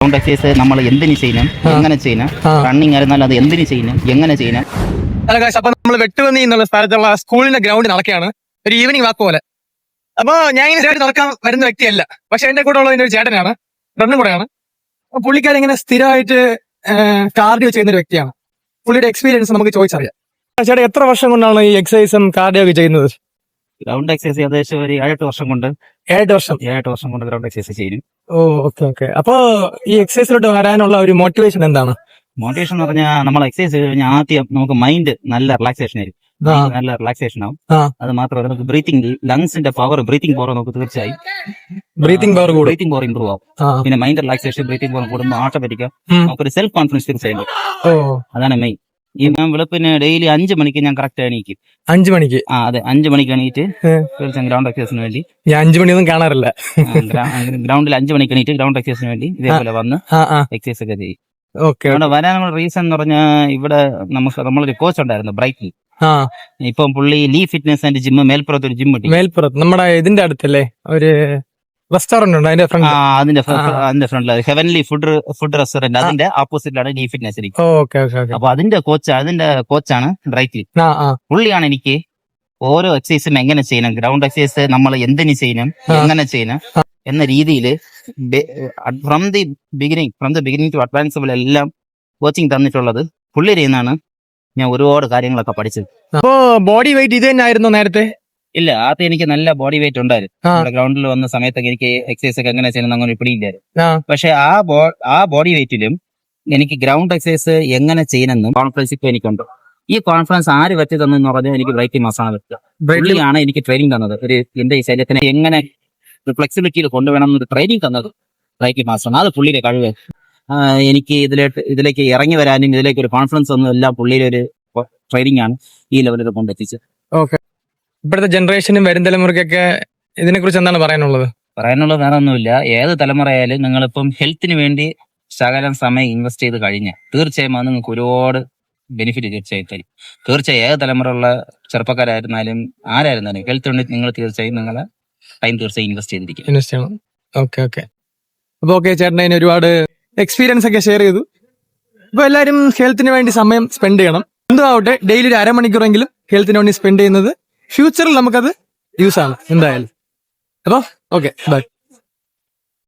Ground exercise നമ്മൾ എന്തിനു ചെയ്യണം, എങ്ങനെ ചെയ്യണം, റണ്ണിങ് ആയിരുന്നാൽ അത് എന്തിനു ചെയ്യണം, എങ്ങനെ ചെയ്യണം. അപ്പൊ നമ്മൾ വെട്ടുവന്നി എന്നുള്ള സ്ഥലത്തുള്ള സ്കൂളിന്റെ ഗ്രൗണ്ടിൽ നടക്കുകയാണ്, ഒരു ഈവനിങ് വാക്ക് പോലെ. അപ്പൊ ഞാൻ ഇങ്ങനെ സ്ഥിരമായിട്ട് നടക്കാൻ വരുന്ന വ്യക്തിയല്ല, പക്ഷെ എന്റെ കൂടെ ഉള്ളത് എന്റെ ഒരു ചേട്ടനാണ്, ഫ്രണ്ടും കൂടെയാണ്. അപ്പൊ പുള്ളിക്കാരൻ ഇങ്ങനെ സ്ഥിരമായിട്ട് കാർഡിയോ ചെയ്യുന്ന ഒരു വ്യക്തിയാണ്. പുള്ളിയുടെ എക്സ്പീരിയൻസ് നമുക്ക് ചോദിച്ചറിയാം. ചേട്ടാ, എത്ര വർഷം കൊണ്ടാണ് ഈ എക്സസൈസും കാർഡിയോ ഒക്കെ ചെയ്യുന്നത്? ഗ്രൗണ്ട് എക്സസൈസ് ഏകദേശം ഒരു 7-8 വർഷം കൊണ്ട് 7 വർഷം ഗ്രൗണ്ട് എക്സസൈസ് ചെയ്യും. ഓക്കെ. അപ്പൊ ഈ എക്സസൈസിലോട്ട് വരാനുള്ള ഒരു മോട്ടിവേഷൻ എന്താണ്? മോട്ടിവേഷൻ എന്ന് പറഞ്ഞാൽ നമ്മൾ എക്സസൈസ് കഴിഞ്ഞാൽ ആദ്യം നമുക്ക് മൈൻഡ് നല്ല റിലാക്സേഷൻ ആയിരിക്കും, നല്ല റിലാക്സേഷൻ ആവും. അത് മാത്രമല്ല നമുക്ക് ബ്രീത്തിങ്, ലങ്സിന്റെ ബ്രീത്തിങ് പവർ നമുക്ക് തീർച്ചയായും ബ്രീത്തിങ് പവർ ഇമ്പ്രൂവ് ആവും. പിന്നെ മൈൻഡ് റിലാക്സേഷൻ, ബ്രീത്തിങ് പവർ കൂടുമ്പോൾ ഓട്ടോമാറ്റിക്കാം നമുക്കൊരു സെൽഫ് കോൺഫിഡൻസ് തീർച്ചയായും. അതാണ് മെയിൻ. ഈ ഞാൻ വെളുപ്പിന് ഡെയിലി 5 മണിക്ക് ഞാൻ കറക്റ്റ് എണീക്കും. 5 മണിക്ക്? അതെ, 5 മണിക്ക് എണീറ്റ് ഗ്രൗണ്ട് എക്സസൈസിന് വേണ്ടി. ഞാൻ 5 മണിയൊന്നും കാണാറില്ല. ഗ്രൗണ്ടിൽ 5 മണിക്ക് എണീറ്റ് ഗ്രൗണ്ട് എക്സസൈസിന് വേണ്ടി ഇതേപോലെ വന്ന് എക്സസൈസ് ഒക്കെ ചെയ്യും. ഇവിടെ വരാനുള്ള റീസൺ എന്ന് പറഞ്ഞാൽ ഇവിടെ നമ്മളൊരു കോച്ച് ഉണ്ടായിരുന്നു, ബ്രൈറ്റ്ലി. ഇപ്പം പുള്ളി ലീ ഫിറ്റ്നസ് ആൻഡ് ജിം മേൽപ്പുറത്ത് ഒരു ജിം കിട്ടി. മേൽപ്പുറത്ത് നമ്മുടെ ഇതിന്റെ അടുത്തല്ലേ ഒരു റെസ്റ്റോറന്റ് ഉണ്ട്, അതിന്റെ ഫ്രണ്ടിൽ ഹെവൻലി ഫുഡ് റെസ്റ്റോറന്റ്, അതിന്റെ ഓപ്പോസിറ്റിലാണ് ലീ ഫിറ്റ്നസ്. അപ്പൊ അതിന്റെ കോച്ചാണ് ബ്രൈറ്റ്ലി. പുള്ളിയാണ് എനിക്ക് ഓരോ എക്സസൈസും എങ്ങനെ ചെയ്യണം, ഗ്രൗണ്ട് എക്സസൈസ് നമ്മൾ എന്തിനു ചെയ്യണം, എങ്ങനെ ചെയ്യണം എന്ന രീതിയിൽ from the beginning to advance എല്ലാം കോച്ചിങ് തന്നിട്ടുള്ളത് പുള്ളിയിൽ നിന്നാണ് ഞാൻ ഒരുപാട് കാര്യങ്ങളൊക്കെ പഠിച്ചത്. അപ്പോ ബോഡി വെയിറ്റ് ഇത് തന്നെ ആയിരുന്നു നേരത്തെ? ഇല്ല, ആദ്യം എനിക്ക് നല്ല ബോഡി വെയിറ്റ് ഉണ്ടായിരുന്നു. ഗ്രൗണ്ടിൽ വന്ന സമയത്തൊക്കെ എനിക്ക് എക്സസൈസ് ഒക്കെ എങ്ങനെ ചെയ്യണം അങ്ങനെ പിടിയില്ലായിരുന്നു. പക്ഷെ ആ ബോഡി വെയിറ്റിലും എനിക്ക് ഗ്രൗണ്ട് എക്സസൈസ് എങ്ങനെ ചെയ്യണമെന്നും കോൺഫിഡൻസ് ഇപ്പൊ എനിക്കുണ്ട്. ഈ കോൺഫിഡൻസ് ആര് വെച്ച് തന്നെന്ന് പറഞ്ഞാൽ എനിക്ക് ബ്രൈറ്റി മാസാണ് വെച്ചത്. ബ്രൈറ്റിലാണ് എനിക്ക് ട്രെയിനിങ് തന്നത്. എന്റെ ഈ ശരീരത്തിനെ എങ്ങനെ ഫ്ലെക്സിബിലിറ്റിയിൽ കൊണ്ടുപോകണം എന്നൊരു ട്രെയിനിങ് തന്നത് ബ്രൈറ്റി മാസാണ്. അത് പുള്ളിയുടെ കഴിവ്. എനിക്ക് ഇതിലേക്ക് ഇറങ്ങി വരാനും ഇതിലേക്ക് ഒരു കോൺഫിഡൻസ് ഒന്നും എല്ലാം പുള്ളിയുടെ ഒരു ട്രെയിനിങ് ആണ് ഈ ലെവലിൽ കൊണ്ടെത്തിച്ചത്. ഓക്കെ. ഇപ്പോഴത്തെ ജനറേഷനും വരും തലമുറയ്ക്കൊക്കെ ഇതിനെ കുറിച്ച് എന്താണ് പറയാനുള്ളത്? വേറെ ഒന്നുമില്ല. ഏത് തലമുറയായാലും നിങ്ങളിപ്പം ഹെൽത്തിന് വേണ്ടി ശകലം സമയം ഇൻവെസ്റ്റ് ചെയ്ത് കഴിഞ്ഞാൽ തീർച്ചയായും അത് നിങ്ങൾക്ക് ഒരുപാട് ബെനിഫിറ്റ് തീർച്ചയായും തരും. തീർച്ചയായും ഏത് തലമുറയുള്ള ചെറുപ്പക്കാരായിരുന്നാലും ആരായിരുന്നാലും ഹെൽത്ത് വേണ്ടി നിങ്ങൾ തീർച്ചയായും നിങ്ങളെ ടൈം തീർച്ചയായും ഇൻവെസ്റ്റ് ചെയ്തിരിക്കും. ഓക്കെ. അപ്പൊ ചേട്ടൻ അതിന് ഒരുപാട് എക്സ്പീരിയൻസ് ഒക്കെ ഷെയർ ചെയ്തു. അപ്പൊ എല്ലാവരും ഹെൽത്തിന് വേണ്ടി സമയം സ്പെൻഡ് ചെയ്യണം. എന്തോ ആവട്ടെ, ഡെയിലി ഒരു 1/2 മണിക്കൂറെങ്കിലും ഹെൽത്തിന് വേണ്ടി സ്പെൻഡ് ചെയ്യുന്നത് ഫ്യൂച്ചറിൽ നമുക്കത് യൂസ് ആണ് എന്തായാലും. അപ്പൊ ഓക്കെ, ബൈ.